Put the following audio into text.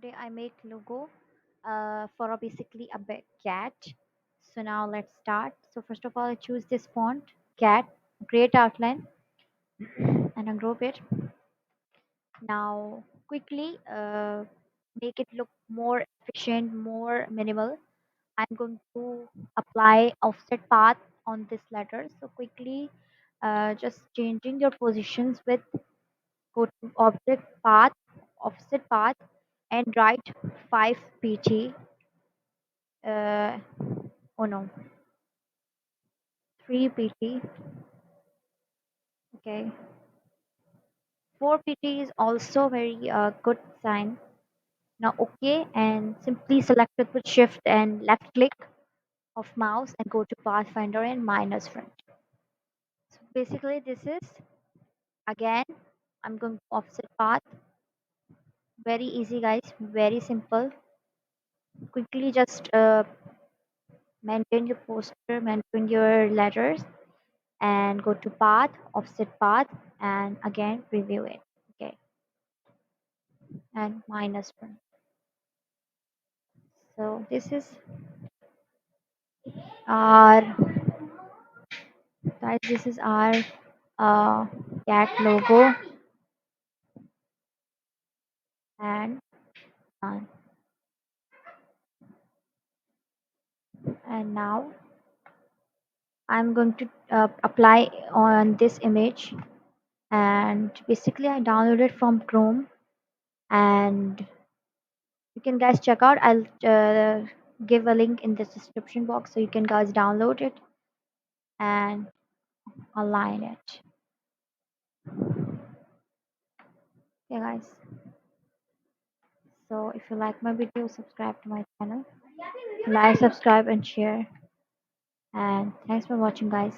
today I make logo for basically a big cat. So now let's start. So first of all, I choose this font, cat, great outline, and ungroup it. Now quickly make it look more efficient, more minimal. I'm going to apply offset path on this letter. So quickly, just changing your positions with go to object path, offset path, and write 5 pt. Uh, oh no, 3 pt. Okay, 4 pt is also very good sign. Now OK, and simply select it with shift and left click of mouse and go to Pathfinder and minus front. So basically this is again I'm going to offset path. Very easy guys, very simple. Quickly just maintain your poster, maintain your letters, and go to path, offset path, and again preview it. Okay, and minus one. So this is our guys. This is our uh, cat logo, and done. And now I'm going to apply on this image, and basically I downloaded from Chrome, and you can guys check out. I'll give a link in the description box so you can guys download it and align it. Okay guys, so if you like my video, subscribe to my channel, like, subscribe and share, and thanks for watching guys.